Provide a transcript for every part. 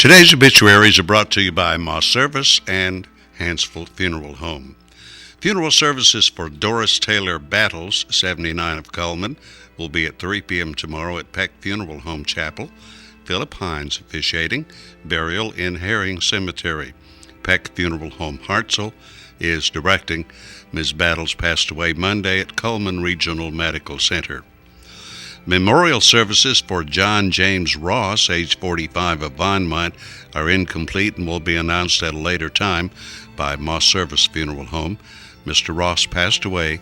Today's obituaries are brought to you by Moss Service and Hansville Funeral Home. Funeral services for Doris Taylor Battles, 79 of Coleman, will be at 3 p.m. tomorrow at Peck Funeral Home Chapel. Philip Hines officiating. Burial in Herring Cemetery. Peck Funeral Home Hartselle is directing. Ms. Battles passed away Monday at Coleman Regional Medical Center. Memorial services for John James Ross, age 45 of Vonmont, are incomplete and will be announced at a later time by Moss Service Funeral Home. Mr. Ross passed away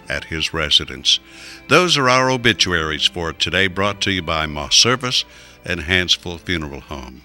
at his residence. Those are our obituaries for today, brought to you by Moss Service and Hansville Funeral Home.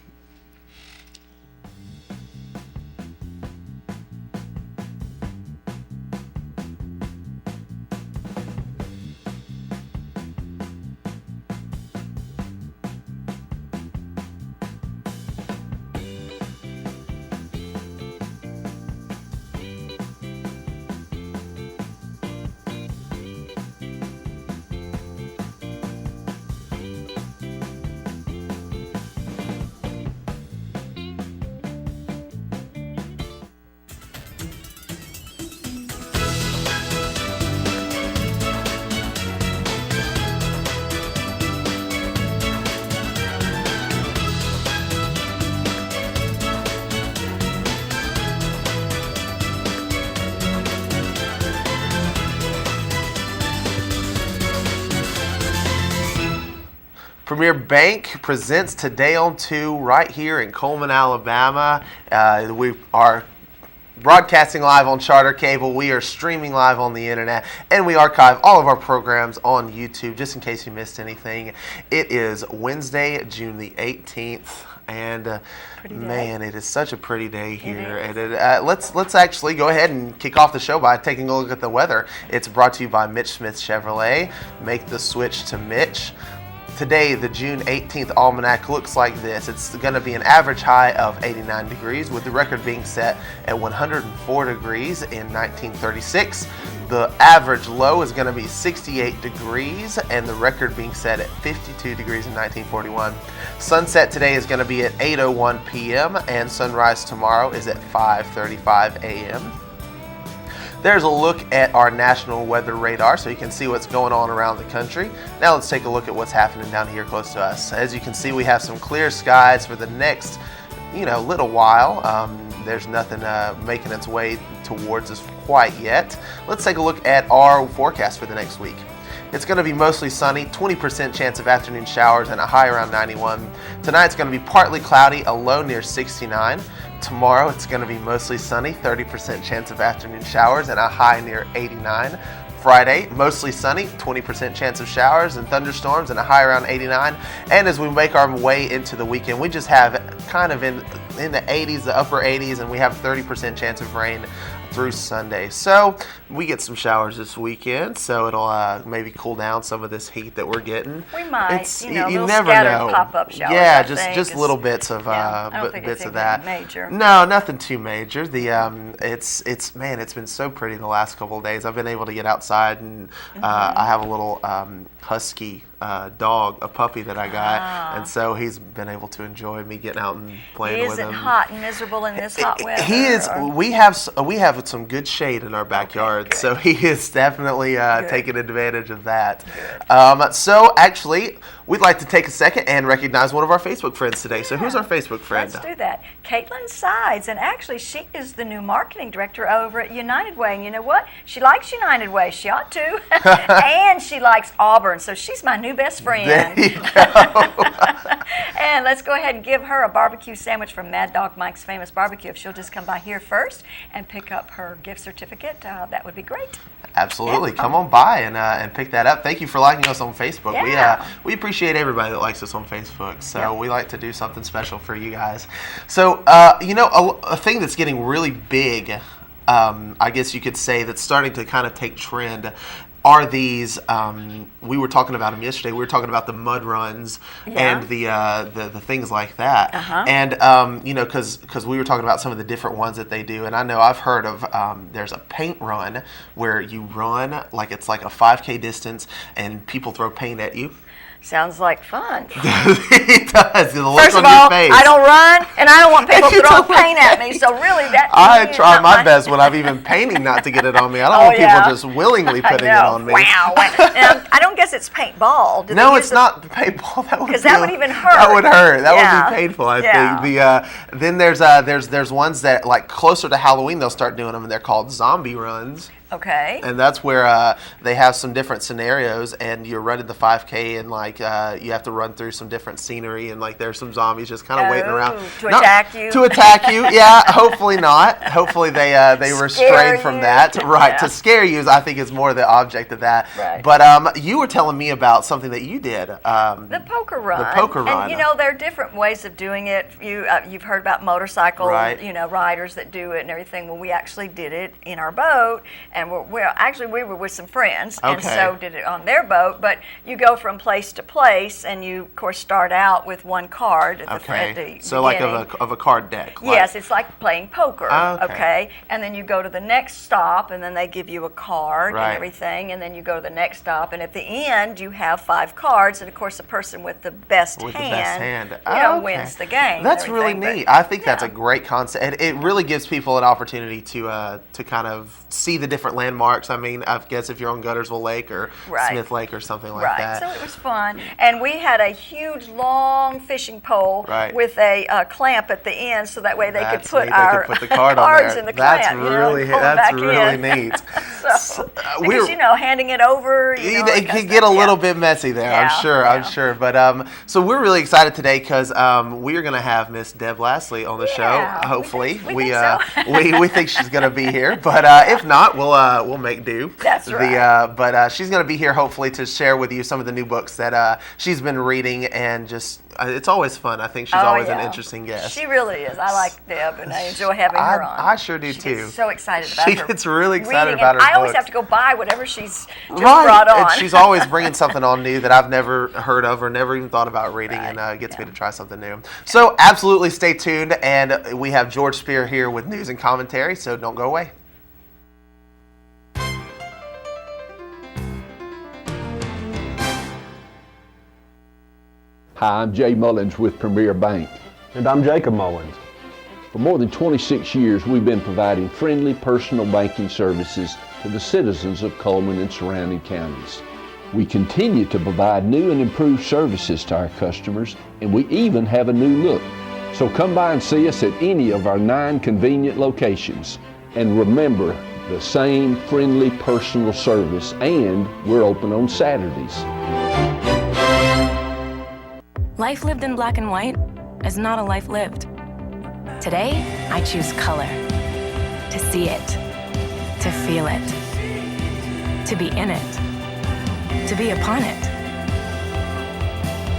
Premier Bank presents Today on 2 right here in Coleman, Alabama. We are broadcasting live on Charter Cable. We are streaming live on the internet, and we archive all of our programs on YouTube just in case you missed anything. It is Wednesday, June the 18th. And man, it is such a pretty day here. And let's actually go ahead and kick off the show by taking a look at the weather. It's brought to you by Mitch Smith Chevrolet. Make the switch to Mitch. Today, the June 18th almanac looks like this. It's going to be an average high of 89 degrees, with the record being set at 104 degrees in 1936. The average low is going to be 68 degrees, and the record being set at 52 degrees in 1941. Sunset today is going to be at 8:01 p.m., and sunrise tomorrow is at 5:35 a.m. There's a look at our national weather radar so you can see what's going on around the country. Now let's take a look at what's happening down here close to us. As you can see, we have some clear skies for the next, little while. There's nothing making its way towards us quite yet. Let's take a look at our forecast for the next week. It's going to be mostly sunny, 20% chance of afternoon showers, and a high around 91. Tonight's going to be partly cloudy, a low near 69. Tomorrow it's going to be mostly sunny, 30% chance of afternoon showers, and a high near 89. Friday, mostly sunny, 20% chance of showers and thunderstorms, and a high around 89. And as we make our way into the weekend, we just have kind of in the 80s, the upper 80s, and we have 30% chance of rain through Sunday. So we get some showers this weekend, so it'll maybe cool down some of this heat that we're getting. We might, you never know. Pop-up showers. Yeah, just little bits of I don't think bits it's of that. Major. No, nothing too major. The it's been so pretty the last couple of days. I've been able to get outside, and I have a little husky dog, a puppy that I got, and so he's been able to enjoy me getting out and playing with him. He isn't hot and miserable in this hot weather. He is. We have some good shade in our backyard, okay, so he is definitely taking advantage of that. Good. So actually, we'd like to take a second and recognize one of our Facebook friends today. So who's our Facebook friend? Let's do that. Caitlin Sides, and actually she is the new marketing director over at United Way, and you know what? She likes United Way. She ought to. And she likes Auburn, so she's my new best friend. There you go. And let's go ahead and give her a barbecue sandwich from Mad Dog Mike's Famous Barbecue. If she'll just come by here first and pick up her gift certificate, that would be great. Absolutely. Come on by and pick that up. Thank you for liking us on Facebook. Yeah. We appreciate everybody that likes us on Facebook. So we like to do something special for you guys. So, a thing that's getting really big, I guess you could say, that's starting to kind of take trend are these, we were talking about them yesterday, we were talking about the mud runs and the things like that. And, because we were talking about some of the different ones that they do, and I know I've heard of, there's a paint run where you run, like it's like a 5K distance, and people throw paint at you. Sounds like fun. It does. The look First on of all, your face. I don't run, and I don't want people throwing paint at me. So really, that I is try not my best when I'm even painting not to get it on me. I don't want people just willingly putting it on me. Wow. And I don't guess it's paintball. No, it's not the paintball. Because that would even hurt. That would hurt. That Yeah. would be painful, I Yeah. think. Then there's ones that, like, closer to Halloween, they'll start doing them, and they're called zombie runs. Okay. And that's where they have some different scenarios, and you're running the 5K, and like you have to run through some different scenery, and like there's some zombies just kind of waiting around to attack you. To attack you, yeah. Hopefully not. Hopefully they restrain from that. Right, Yeah. to scare you, I think is more the object of that. Right. But you were telling me about something that you did. The poker run. The poker run. And you know, there are different ways of doing it. You've heard about motorcycle, Right. riders that do it and everything. Well, we actually did it in our boat, and we were with some friends, and Okay. so did it on their boat. But you go from place to place, and you of course start out with one card at the So like beginning. of a card deck. Yes, it's like playing poker. Okay. And then you go to the next stop, and then they give you a card Right. and everything, and then you go to the next stop, and at the end you have 5 cards, and of course the person with the best hand, Okay. wins the game. That's and really everything. neat. But, I think that's a yeah. great concept. It really gives people an opportunity to kind of see the different landmarks. I mean, I guess if you're on Guttersville Lake or Right. Smith Lake or something like Right, that. so it was fun, and we had a huge, long fishing pole Right. with a clamp at the end, so that way they could That's put neat. They our could put the card on cards there. in the That's clamp. really pull it that's back really in. neat. So, we're- because handing it over, It that kind can of get a stuff. little Yeah. bit messy there, Yeah, I'm yeah. sure. But so we're really excited today because we are going to have Miss Deb Lastly on the Yeah, show. Hopefully, we think so. we think she's going to be here. But if not, we'll make do. That's right. But she's going to be here hopefully to share with you some of the new books that she's been reading, and just it's always fun. I think she's always an interesting guest. She really is. I like Deb, and I enjoy having her on. I sure do She too. gets so excited about She her gets really excited reading, about and her I always books. have to go buy whatever she's just Right, brought on. and she's always bringing something on new that I've never heard of or never even thought about reading, Right, and gets me to try something new. So absolutely stay tuned, and we have George Spear here with news and commentary, so don't go away. Hi, I'm Jay Mullins with Premier Bank. And I'm Jacob Mullins. For more than 26 years, we've been providing friendly personal banking services to the citizens of Coleman and surrounding counties. We continue to provide new and improved services to our customers, and we even have a new look. So come by and see us at any of our 9 convenient locations. And remember, the same friendly personal service, and we're open on Saturdays. Life lived in black and white is not a life lived. Today, I choose color. To see it, to feel it, to be in it, to be upon it,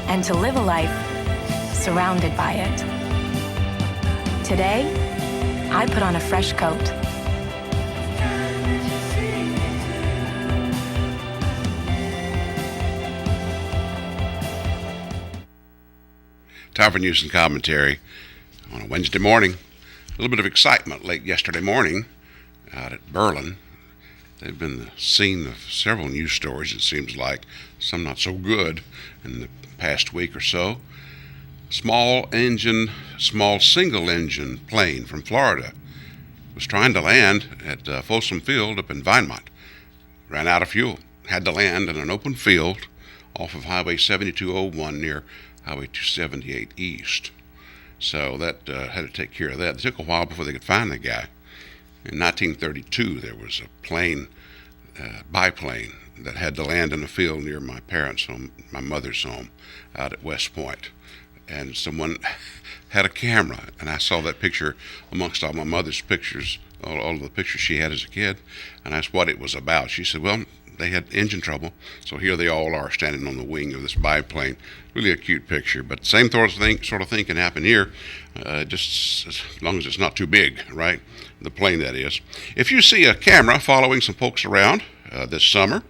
and to live a life surrounded by it. Today, I put on a fresh coat. Time for news and commentary on a Wednesday morning. A little bit of excitement late yesterday morning out at Berlin. They've been the scene of several news stories, it seems like, some not so good in the past week or so. Small single engine plane from Florida was trying to land at Folsom Field up in Vinemont. Ran out of fuel. Had to land in an open field off of Highway 7201 near Highway 278 East. So that had to take care of that. It took a while before they could find the guy. In 1932, there was a plane, biplane, that had to land in a field near my parents' home, my mother's home, out at West Point. And someone had a camera, and I saw that picture amongst all my mother's pictures, all of the pictures she had as a kid, and asked what it was about. She said, well, they had engine trouble, so here they all are standing on the wing of this biplane. Really a cute picture, but same sort of thing can happen here, just as long as it's not too big, right? The plane, that is. If you see a camera following some folks around this summer,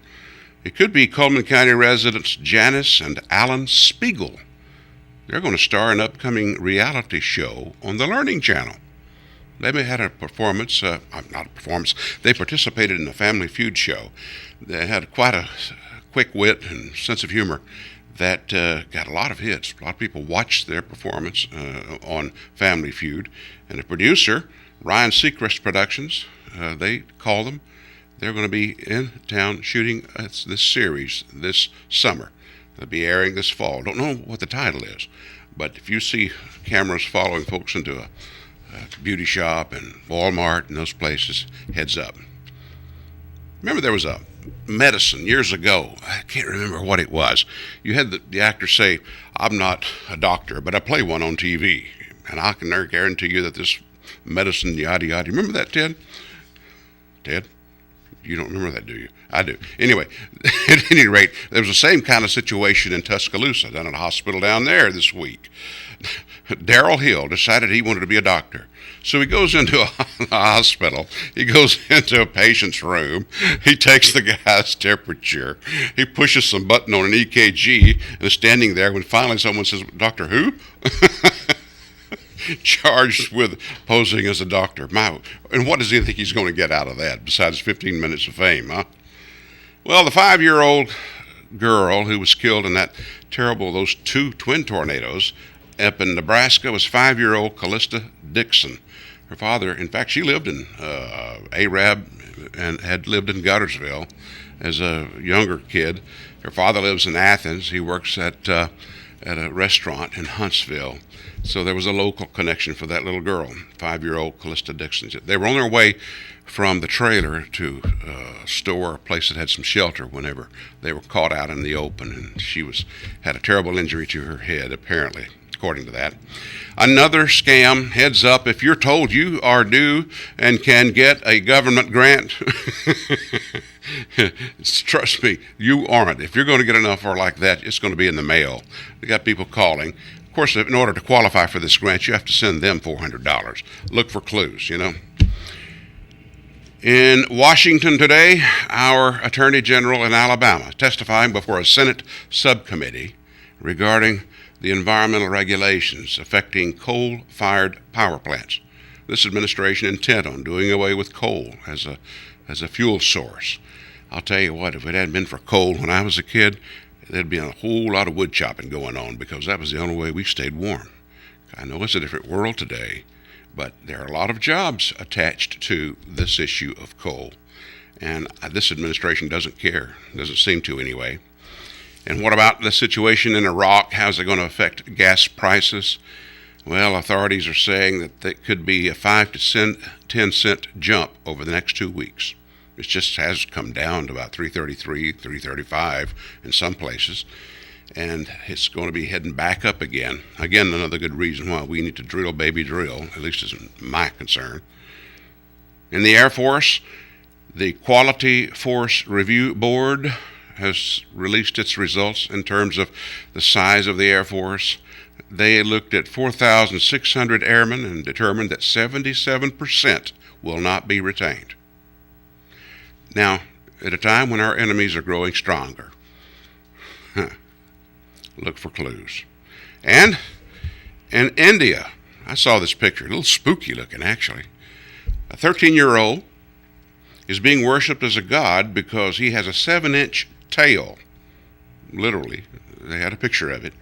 it could be Coleman County residents Janice and Alan Spiegel. They're going to star in an upcoming reality show on the Learning Channel. They had a performance, not a performance, they participated in the Family Feud show. They had quite a quick wit and sense of humor. that got a lot of hits. A lot of people watched their performance on Family Feud. And the producer, Ryan Seacrest Productions, they called them. They're going to be in town shooting this series this summer. They'll be airing this fall. Don't know what the title is, but if you see cameras following folks into a beauty shop and Walmart and those places, heads up. Remember there was a medicine years ago. I can't remember what it was. You had the actor say, "I'm not a doctor, but I play one on TV, and I can guarantee you that this medicine, yada yada." Remember that, Ted? Ted? You don't remember that, do you? I do. Anyway, at any rate, there was the same kind of situation in Tuscaloosa, down at a hospital down there this week. Darrell Hill decided he wanted to be a doctor. So he goes into a hospital. He goes into a patient's room. He takes the guy's temperature. He pushes some button on an EKG and is standing there when finally someone says, "Doctor who?" Charged with posing as a doctor. And what does he think he's going to get out of that besides 15 minutes of fame, huh? Well, the 5-year-old girl who was killed in those 2 twin tornadoes up in Nebraska was 5-year-old Callista Dixon. Her father, in fact, she lived in Arab and had lived in Guttersville as a younger kid. Her father lives in Athens. He works at a restaurant in Huntsville. So there was a local connection for that little girl, 5-year-old Callista Dixon. They were on their way from the trailer to a store, a place that had some shelter, whenever they were caught out in the open, and she had a terrible injury to her head, apparently, according to that. Another scam. Heads up, if you're told you are due and can get a government grant, trust me, you aren't. If you're going to get an offer like that, it's going to be in the mail. They got people calling. Of course, in order to qualify for this grant, you have to send them $400. Look for clues, In Washington today, our Attorney General in Alabama testifying before a Senate subcommittee regarding the environmental regulations affecting coal-fired power plants. This administration intent on doing away with coal as a fuel source. I'll tell you what, if it hadn't been for coal when I was a kid, there'd be a whole lot of wood chopping going on, because that was the only way we stayed warm. I know it's a different world today, but there are a lot of jobs attached to this issue of coal. And this administration doesn't care, doesn't seem to anyway. And what about the situation in Iraq? How's it going to affect gas prices? Well, authorities are saying that there could be a 5 to 10 cent jump over the next 2 weeks. It just has come down to about $3.33, $3.35 in some places, and it's going to be heading back up again. Again, another good reason why we need to drill, baby, drill, at least is my concern. In the Air Force, the Quality Force Review Board has released its results in terms of the size of the Air Force. They looked at 4,600 airmen and determined that 77% will not be retained. Now, at a time when our enemies are growing stronger, look for clues. And in India, I saw this picture, a little spooky looking actually. A 13-year-old is being worshipped as a god because he has a 7-inch tail. Literally, they had a picture of it.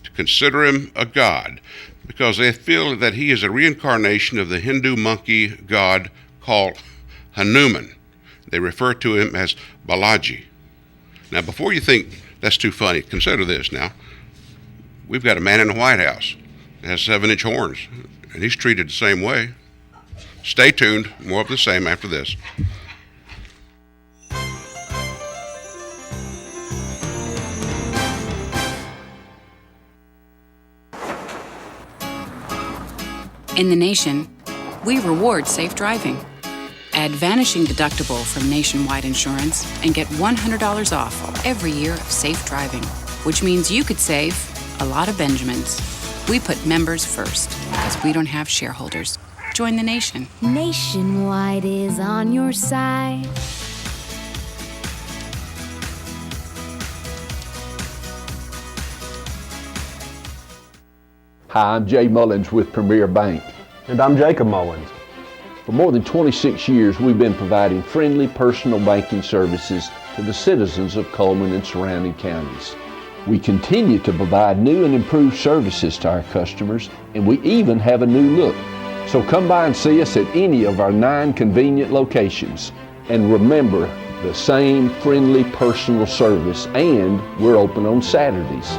To consider him a god because they feel that he is a reincarnation of the Hindu monkey god called Hanuman. They refer to him as Balaji. Now, before you think that's too funny, consider this now. We've got a man in the White House that has 7-inch horns, and he's treated the same way. Stay tuned. More of the same after this. In the nation, we reward safe driving. Add Vanishing Deductible from Nationwide Insurance and get $100 off every year of safe driving, which means you could save a lot of Benjamins. We put members first because we don't have shareholders. Join the nation. Nationwide is on your side. Hi, I'm Jay Mullins with Premier Bank. And I'm Jacob Mullins. For more than 26 years, we've been providing friendly personal banking services to the citizens of Coleman and surrounding counties. We continue to provide new and improved services to our customers, and we even have a new look. So come by and see us at any of our 9 convenient locations. And remember, the same friendly personal service, and we're open on Saturdays.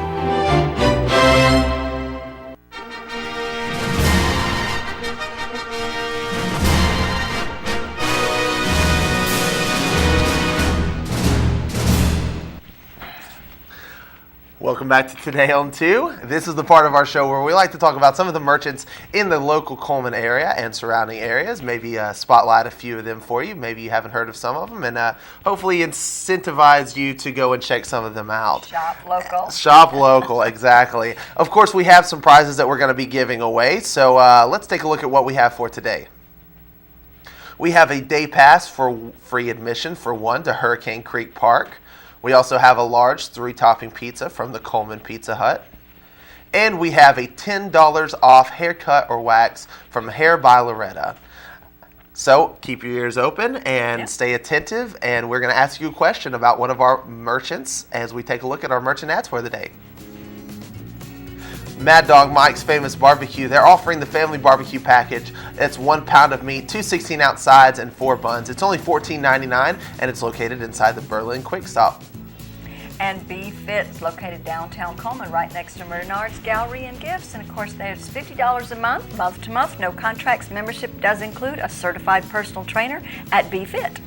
Welcome back to Today on 2. This is the part of our show where we like to talk about some of the merchants in the local Coleman area and surrounding areas. Maybe spotlight a few of them for you. Maybe you haven't heard of some of them, and hopefully incentivize you to go and check some of them out. Shop local. Shop local, exactly. Of course, we have some prizes that we're going to be giving away, so let's take a look at what we have for today. We have a day pass for free admission for one to Hurricane Creek Park. We also have a large 3-topping pizza from the Coleman Pizza Hut. And we have a $10 off haircut or wax from Hair by Loretta. So keep your ears open and stay attentive. And we're going to ask you a question about one of our merchants as we take a look at our merchant ads for the day. Mad Dog Mike's Famous Barbecue. They're offering the family barbecue package. It's 1 pound of meat, 2 16-ounce sides, and 4 buns. It's only $14.99, and it's located inside the Berlin Quick Stop. And Be Fit is located downtown Coleman, right next to Menards Gallery and Gifts. And of course, there's $50 a month to month. No contracts. Membership does include a certified personal trainer at Be Fit.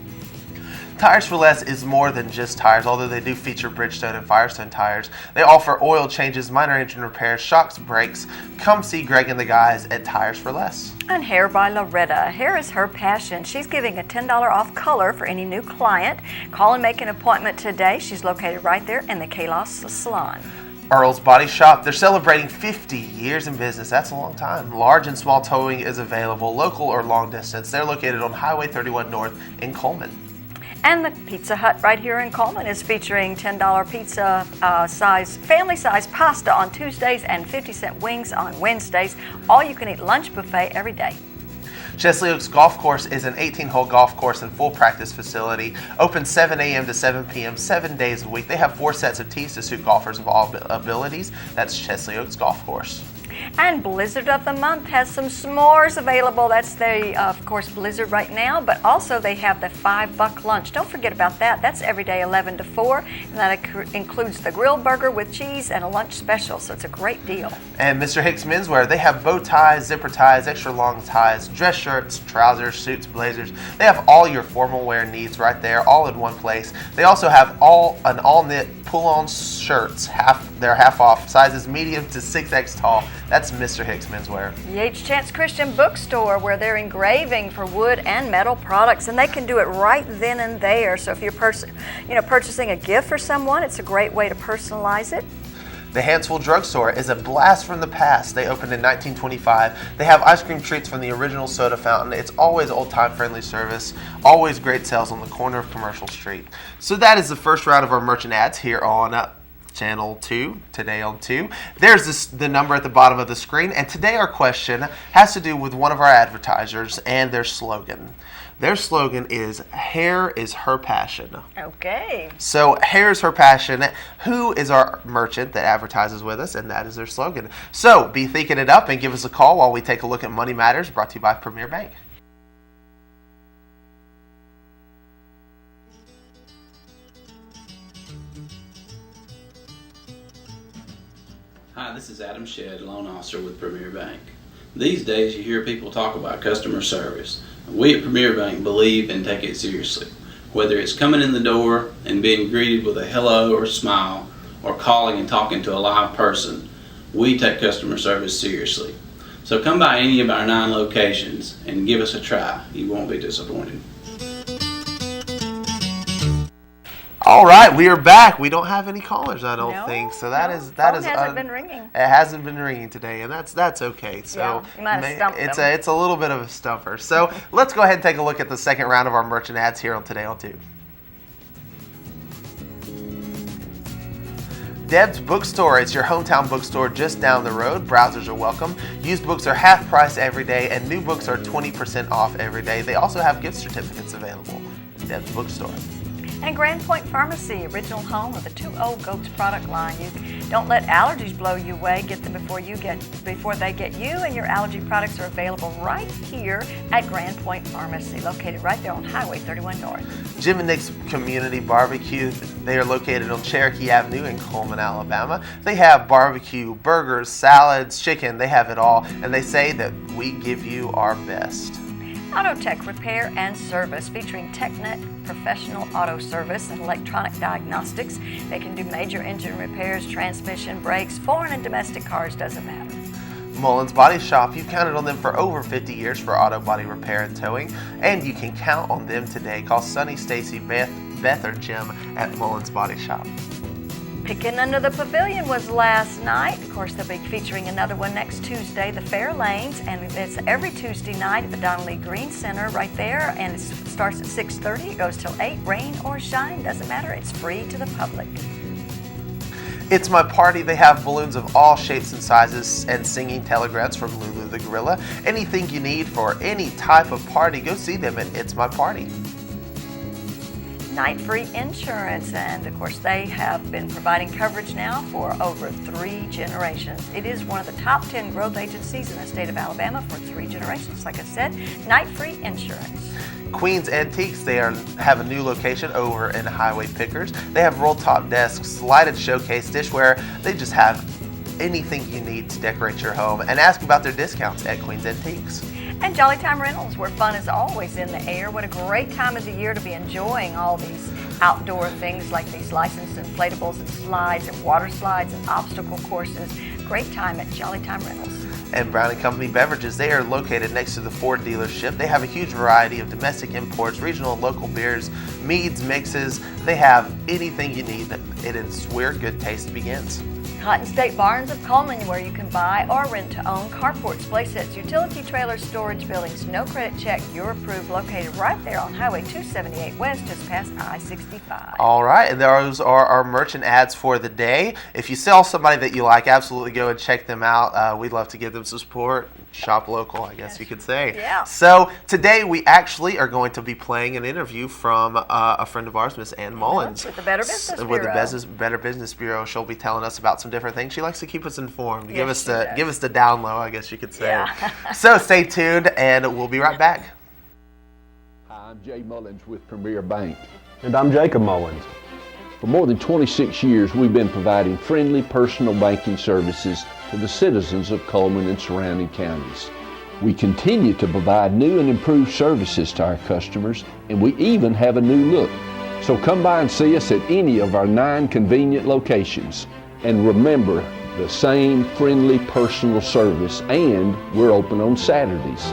Tires for Less is more than just tires, although they do feature Bridgestone and Firestone tires. They offer oil changes, minor engine repairs, shocks, brakes. Come see Greg and the guys at Tires for Less. And Hair by Loretta. Hair is her passion. She's giving a $10 off color for any new client. Call and make an appointment today. She's located right there in the Kalos Salon. Earl's Body Shop. They're celebrating 50 years in business. That's a long time. Large and small towing is available, local or long distance. They're located on Highway 31 North in Coleman. And the Pizza Hut right here in Coleman is featuring $10 pizza size, family size pasta on Tuesdays and 50-cent wings on Wednesdays. All you can eat lunch buffet every day. Chesley Oaks Golf Course is an 18-hole golf course and full practice facility. Open 7 a.m. to 7 p.m. 7 days a week. They have 4 sets of tees to suit golfers of all abilities. That's Chesley Oaks Golf Course. And Blizzard of the Month has some s'mores available. That's the, of course, Blizzard right now, but also they have the $5 lunch. Don't forget about that. That's every day 11 to 4, and that includes the grilled burger with cheese and a lunch special, so it's a great deal. And Mr. Hicks Menswear, they have bow ties, zipper ties, extra long ties, dress shirts, trousers, suits, blazers. They have all your formal wear needs right there, all in one place. They also have an all-knit pull-on shirts. They're half off, sizes medium to 6X tall. That's Mr. Hicks Menswear. The H. Chance Christian Bookstore, where they're engraving for wood and metal products, and they can do it right then and there. So if you're purchasing a gift for someone, it's a great way to personalize it. The Hansville Drugstore is a blast from the past. They opened in 1925. They have ice cream treats from the original soda fountain. It's always old-time friendly service, always great sales on the corner of Commercial Street. So that is the first round of our merchant ads here on Channel 2, Today on 2. There's the number at the bottom of the screen, and today our question has to do with one of our advertisers and their slogan. Their slogan is, hair is her passion. Okay. So, hair is her passion. Who is our merchant that advertises with us? And that is their slogan. So, be thinking it up and give us a call while we take a look at Money Matters, brought to you by Premier Bank. Hi, this is Adam Shedd, loan officer with Premier Bank. These days you hear people talk about customer service. We at Premier Bank believe and take it seriously. Whether it's coming in the door and being greeted with a hello or smile, or calling and talking to a live person, we take customer service seriously. So come by any of our 9 locations and give us a try. You won't be disappointed. All right, we are back. We don't have any callers, I don't think. So that is hasn't been ringing. It hasn't been ringing today, and that's okay. So yeah, you might have stumped them. It's a little bit of a stumper. So let's go ahead and take a look at the second round of our merchant ads here on Today on 2. Deb's Bookstore. It's your hometown bookstore just down the road. Browsers are welcome. Used books are half price every day, and new books are 20% off every day. They also have gift certificates available. Deb's Bookstore. And Grand Point Pharmacy, original home of the Two Old Goats product line. You don't let allergies blow you away. Get them before they get you, and your allergy products are available right here at Grand Point Pharmacy, located right there on Highway 31 North. Jim and Nick's Community Barbecue, they are located on Cherokee Avenue in Coleman, Alabama. They have barbecue, burgers, salads, chicken, they have it all, and they say that we give you our best. Auto Tech Repair and Service, featuring TechNet Professional Auto Service and Electronic Diagnostics. They can do major engine repairs, transmission, brakes, foreign and domestic cars, doesn't matter. Mullins Body Shop, you've counted on them for over 50 years for auto body repair and towing, and you can count on them today. Call Sunny, Stacy, Beth, or Jim at Mullins Body Shop. Pickin' Under the Pavilion was last night. Of course, they'll be featuring another one next Tuesday, the Fair Lanes, and it's every Tuesday night at the Donnelly Green Center right there, and it starts at 6:30. It goes till 8, rain or shine, doesn't matter. It's free to the public. It's My Party. They have balloons of all shapes and sizes and singing telegrams from Lulu the Gorilla. Anything you need for any type of party, go see them at It's My Party. Night Free Insurance, and of course they have been providing coverage now for over 3 generations. It is one of the top 10 growth agencies in the state of Alabama for 3 generations. Like I said, Night Free Insurance. Queen's Antiques, they have a new location over in Highway Pickers. They have roll top desks, lighted showcase, dishware. They just have anything you need to decorate your home, and ask about their discounts at Queen's Antiques. And Jolly Time Rentals, where fun is always in the air. What a great time of the year to be enjoying all these outdoor things like these licensed inflatables and slides and water slides and obstacle courses. Great time at Jolly Time Rentals. And Brown & Company Beverages, they are located next to the Ford dealership. They have a huge variety of domestic imports, regional and local beers, meads, mixes. They have anything you need. It is where good taste begins. Cotton State Barns of Coleman, where you can buy or rent to own carports, playsets, utility trailers, storage buildings. No credit check, you're approved. Located right there on Highway 278 West, just past I-65. All right, and those are our merchant ads for the day. If you sell somebody that you like, absolutely go and check them out. We'd love to give them some support. Shop local, I guess you could say. Yeah. So today we actually are going to be playing an interview from a friend of ours, Miss Ann Mullins. With the Better Business Bureau. With the Better Business Bureau. She'll be telling us about some different things. She likes to keep us informed, give us the down low, I guess you could say. Yeah. So stay tuned, and we'll be right back. Hi, I'm Jay Mullins with Premier Bank. And I'm Jacob Mullins. For more than 26 years, we've been providing friendly personal banking services to the citizens of Coleman and surrounding counties. We continue to provide new and improved services to our customers, and we even have a new look. So come by and see us at any of our 9 convenient locations. And remember, the same friendly personal service, and we're open on Saturdays.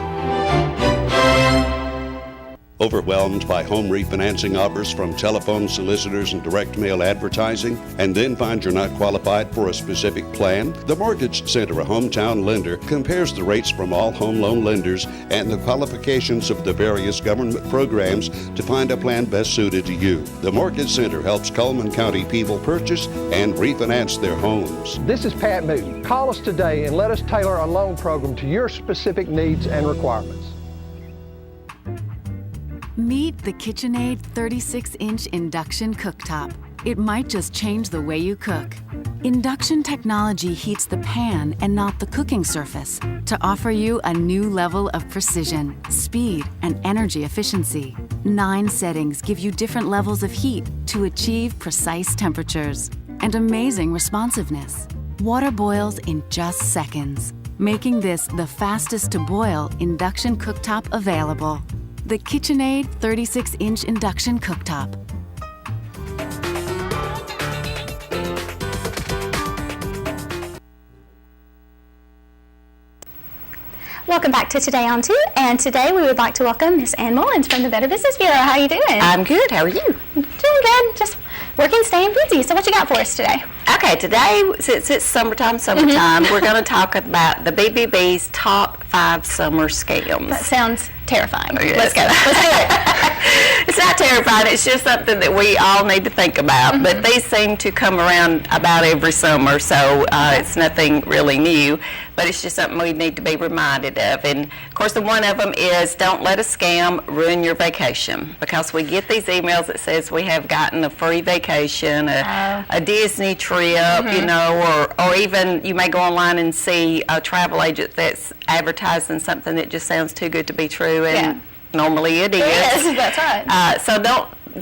Overwhelmed by home refinancing offers from telephone solicitors and direct mail advertising, and then find you're not qualified for a specific plan? The Mortgage Center, a hometown lender, compares the rates from all home loan lenders and the qualifications of the various government programs to find a plan best suited to you. The Mortgage Center helps Coleman County people purchase and refinance their homes. This is Pat Newton. Call us today and let us tailor a loan program to your specific needs and requirements. Meet the KitchenAid 36-inch induction cooktop. It might just change the way you cook. Induction technology heats the pan and not the cooking surface to offer you a new level of precision, speed, and energy efficiency. 9 settings give you different levels of heat to achieve precise temperatures and amazing responsiveness. Water boils in just seconds, making this the fastest to boil induction cooktop available. The KitchenAid 36-inch induction cooktop. Welcome back to Today on 2, and today we would like to welcome Miss Ann Mullins from the Better Business Bureau. How are you doing? I'm good. How are you? Doing good. Just working, staying busy. So what you got for us today? Okay, today, since it's summertime, we're going to talk about the BBB's top 5 summer scams. That sounds terrifying. Yes. Let's go. Let's do it. It's not terrifying. It's just something that we all need to think about. But these seem to come around about every summer, so it's nothing really new. But it's just something we need to be reminded of. And of course, the one of them is don't let a scam ruin your vacation, because we get these emails that says we have gotten a free vacation, a Disney trip, you know, or even you may go online and see a travel agent that's advertising something that just sounds too good to be true, and normally it is. Yes, that's right. So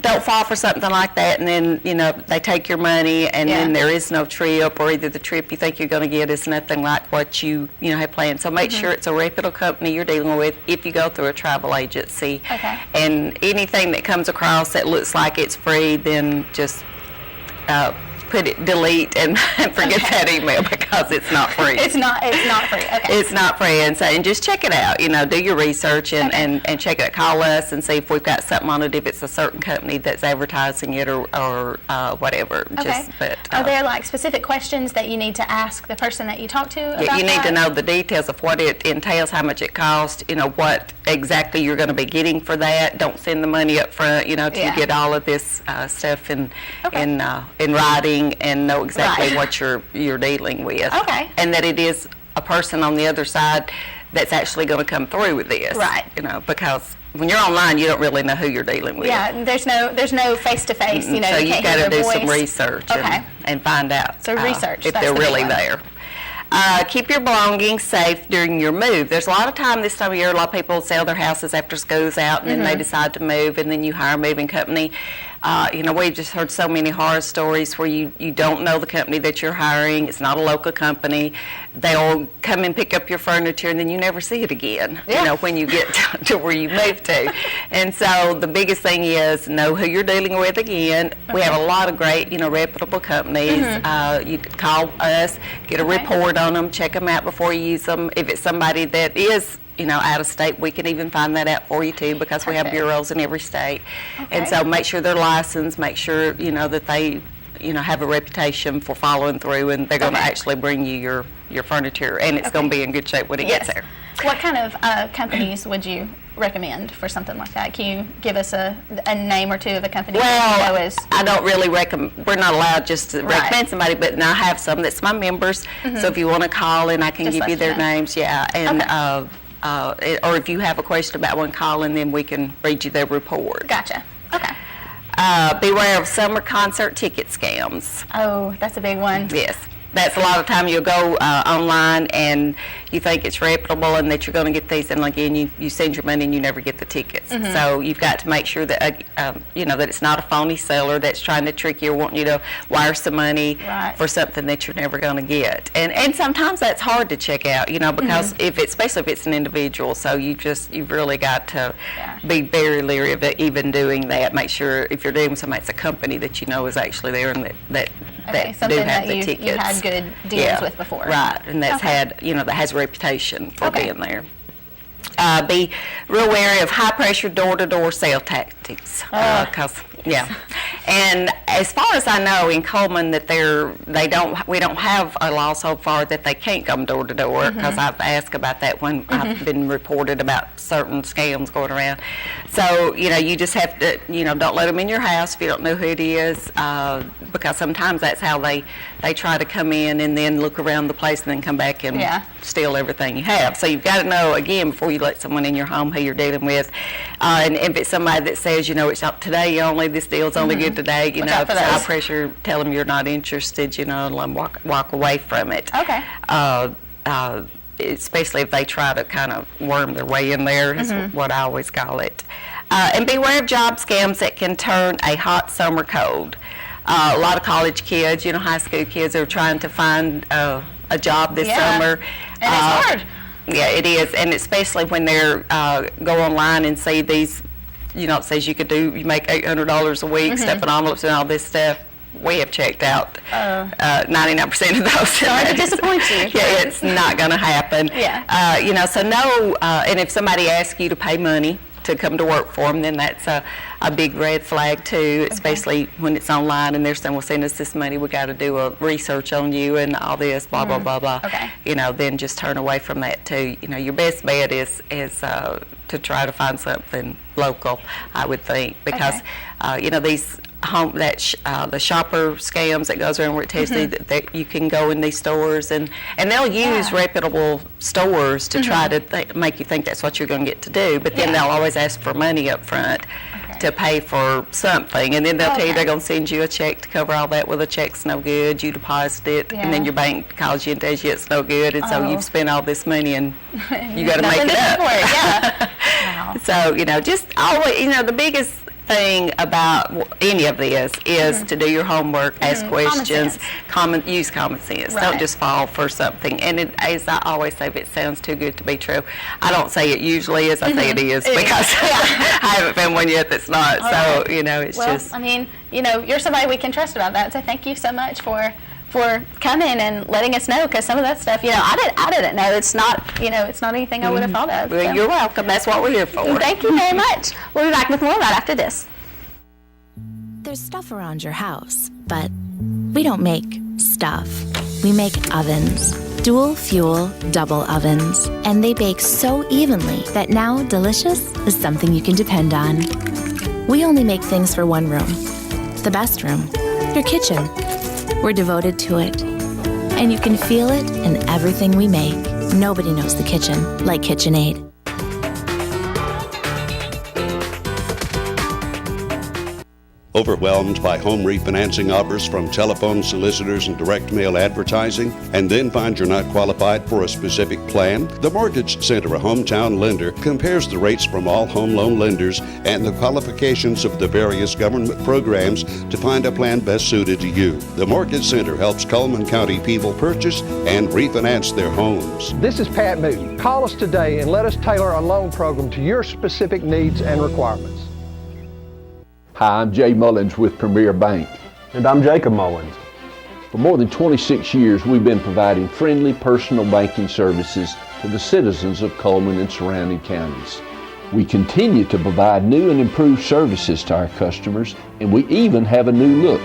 don't fall for something like that, and then, you know, they take your money, and then there is no trip, or either the trip you think you're going to get is nothing like what you have planned. So make sure it's a reputable company you're dealing with if you go through a travel agency. Okay. And anything that comes across that looks like it's free, then just delete and forget that email, because it's not free. It's not free. Okay. It's not free, and just check it out. You know, do your research and check it. Call us and see if we've got something on it. If it's a certain company that's advertising it or whatever. Okay. Are there like specific questions that you need to ask the person that you talk to about you need that? to know the details of what it entails, how much it costs. You know, what exactly you're going to be getting for that. Don't send the money up front. You know, till you get all of this stuff in writing and know exactly what you're dealing with. Okay. And that it is a person on the other side that's actually going to come through with this. Right. You know, because when you're online, you don't really know who you're dealing with. Yeah, there's no face-to-face, you know. So you you've got to do some voice. research and find out research, if that's they're the big really one. there. Keep your belongings safe during your move. There's a lot of time this time of year, a lot of people sell their houses after school's out, and then they decide to move, and then you hire a moving company. You know, we've just heard so many horror stories where you don't know the company that you're hiring. It's not a local company. They'll come and pick up your furniture, and then you never see it again, you know, when you get to where you moved to. And so the biggest thing is know who you're dealing with again. We have a lot of great, reputable companies. You call us, get a report on them, check them out before you use them. If it's somebody that is out of state, we can even find that out for you too, because we have bureaus in every state. And so make sure they're licensed, make sure, that they, have a reputation for following through, and they're going to actually bring you your furniture, and it's going to be in good shape when it gets there. What kind of companies would you recommend for something like that? Can you give us a name or two of a company that you know is? I don't really recommend, we're not allowed just to recommend somebody, but I have some that's my members, so if you want to call in, I can give you their names, and or if you have a question about one, call and then we can read you their report. Gotcha. Okay. Beware of summer concert ticket scams. Oh, that's a big one. Yes. That's a lot of time you'll go online and you think it's reputable and that you're going to get these, and again you send your money and you never get the tickets. So you've got to make sure that that it's not a phony seller that's trying to trick you or wanting you to wire some money for something that you're never going to get. And sometimes that's hard to check out, because especially if it's an individual. So you've really got to be very leery of it, even doing that. Make sure if you're dealing with somebody, it's a company that you know is actually there and that do have the tickets. You had good deals with before. Right, and that's had, that has a reputation for being there. Be real wary of high-pressure door-to-door sale tactics, and as far as I know, in Coleman, that we don't have a law so far that they can't come door to door, because I've asked about that when I've been reported about certain scams going around. So you just have to don't let them in your house if you don't know who it is, because sometimes that's how they try to come in and then look around the place and then come back and steal everything you have. So you've got to know again before you let someone in your home who you're dealing with, and if it's somebody that says it's up today only, this deal's only good today, if it's high pressure, tell them you're not interested, and let them walk away from it. Okay. Especially if they try to kind of worm their way in there, is what I always call it. And beware of job scams that can turn a hot summer cold. A lot of college kids, high school kids are trying to find a job this summer. And it's hard. Yeah, it is, and especially when they're go online and see these, it says you make $800 a week, stuffing envelopes and all this stuff. We have checked out 99% of those. Sorry to disappoint you. Yeah, it's not going to happen. Yeah. So no, and if somebody asks you to pay money to come to work for them, then that's a big red flag too, especially when it's online and they're saying, well, send us this money, we got to do a research on you and all this, blah, blah, blah, blah. Okay. Then just turn away from that too. Your best bet is to try to find something local, I would think, because these the shopper scams that goes around where it tells you that you can go in these stores and they'll use reputable stores to try to make you think that's what you're going to get to do, but then they'll always ask for money up front to pay for something, and then they'll tell you they're going to send you a check to cover all that. Well, the check's no good, you deposit it, and then your bank calls you and tells you it's no good, and so you've spent all this money and you got to make it up. So, just always, the biggest thing about any of this is to do your homework, ask questions, use common sense. Right. Don't just fall for something. And as I always say, if it sounds too good to be true, I don't say it usually is, I say it is, because I haven't found one yet that's not. All so, it's just. I mean, you're somebody we can trust about that. So thank you so much for coming and letting us know, because some of that stuff, I didn't know. It's not, it's not anything I would have thought of. Well, so. You're welcome. That's what we're here for. Thank you very much. We'll be back with more right after this. There's stuff around your house, but we don't make stuff. We make ovens. Dual fuel, double ovens. And they bake so evenly that now delicious is something you can depend on. We only make things for one room. The best room. Your kitchen. We're devoted to it. And you can feel it in everything we make. Nobody knows the kitchen like KitchenAid. Overwhelmed by home refinancing offers from telephone solicitors and direct mail advertising, and then find you're not qualified for a specific plan? The Mortgage Center, a hometown lender, compares the rates from all home loan lenders and the qualifications of the various government programs to find a plan best suited to you. The Mortgage Center helps Coleman County people purchase and refinance their homes. This is Pat Newton. Call us today and let us tailor a loan program to your specific needs and requirements. Hi, I'm Jay Mullins with Premier Bank. And I'm Jacob Mullins. For more than 26 years, we've been providing friendly personal banking services to the citizens of Coleman and surrounding counties. We continue to provide new and improved services to our customers, and we even have a new look.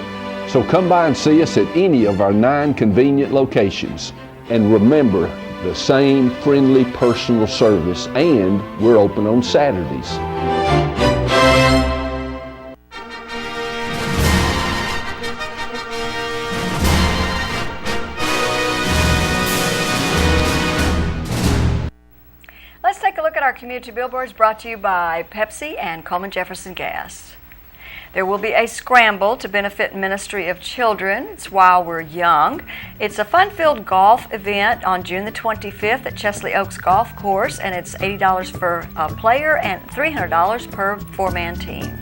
So come by and see us at any of our 9 convenient locations. And remember, the same friendly personal service, and we're open on Saturdays. Let's take a look at our community billboards brought to you by Pepsi and Coleman Jefferson Gas. There will be a scramble to benefit Ministry of Children. It's While We're Young. It's a fun-filled golf event on June the 25th at Chesley Oaks Golf Course, and it's $80 for a player and $300 per 4-man team.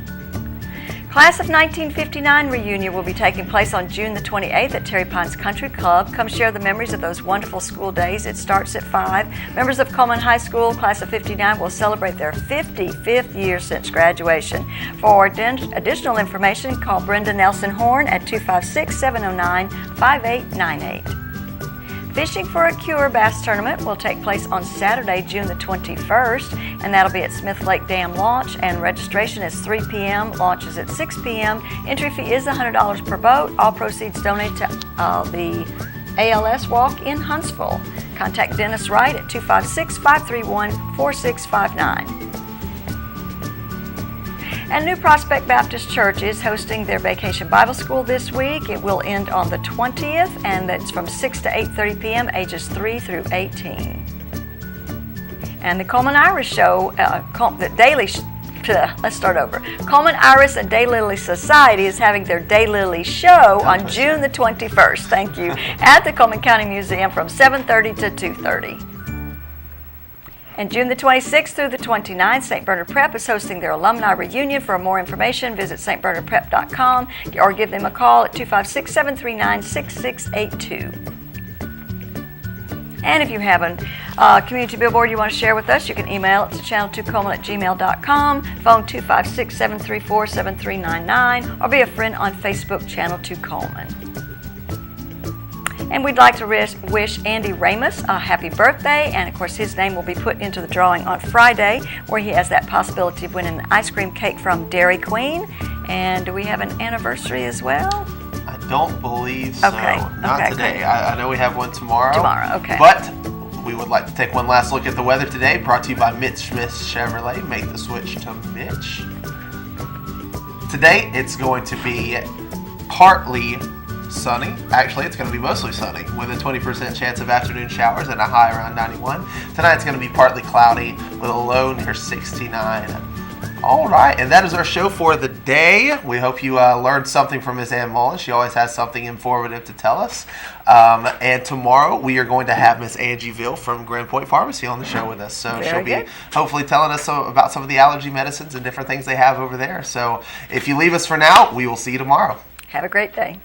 Class of 1959 reunion will be taking place on June the 28th at Terry Pines Country Club. Come share the memories of those wonderful school days. It starts at 5. Members of Coleman High School, Class of 59, will celebrate their 55th year since graduation. For additional information, call Brenda Nelson Horn at 256-709-5898. Fishing for a Cure Bass Tournament will take place on Saturday, June the 21st, and that'll be at Smith Lake Dam Launch, and registration is 3 p.m., launch is at 6 p.m. Entry fee is $100 per boat. All proceeds donated to the ALS Walk in Huntsville. Contact Dennis Wright at 256-531-4659. And New Prospect Baptist Church is hosting their Vacation Bible School this week. It will end on the 20th, and that's from 6 to 8:30 p.m., ages 3 through 18. And the Coleman Iris Show, let's start over. Coleman Iris and Daylily Society is having their Daylily Show on June the 21st, thank you, at the Coleman County Museum from 7:30 to 2:30. And June the 26th through the 29th, St. Bernard Prep is hosting their alumni reunion. For more information, visit stbernardprep.com or give them a call at 256-739-6682. And if you have a community billboard you want to share with us, you can email it to channel2coleman@gmail.com, phone 256-734-7399, or be a friend on Facebook, Channel 2 Coleman. And we'd like to wish Andy Ramus a happy birthday, and of course his name will be put into the drawing on Friday, where he has that possibility of winning an ice cream cake from Dairy Queen. And do we have an anniversary as well? I don't believe so. Okay. Not today. I know we have one tomorrow. Tomorrow, okay. But we would like to take one last look at the weather today, brought to you by Mitch Smith Chevrolet. Make the switch to Mitch. Today, it's going to be partly sunny. Actually, it's going to be mostly sunny with a 20% chance of afternoon showers and a high around 91. Tonight, it's going to be partly cloudy with a low near 69. All right, and that is our show for the day. We hope you learned something from Ms. Ann Mullins. She always has something informative to tell us. And tomorrow we are going to have Ms. Angie Ville from Grand Point Pharmacy on the show with us. So she'll be hopefully telling us about some of the allergy medicines and different things they have over there. So if you leave us for now, we will see you tomorrow. Have a great day.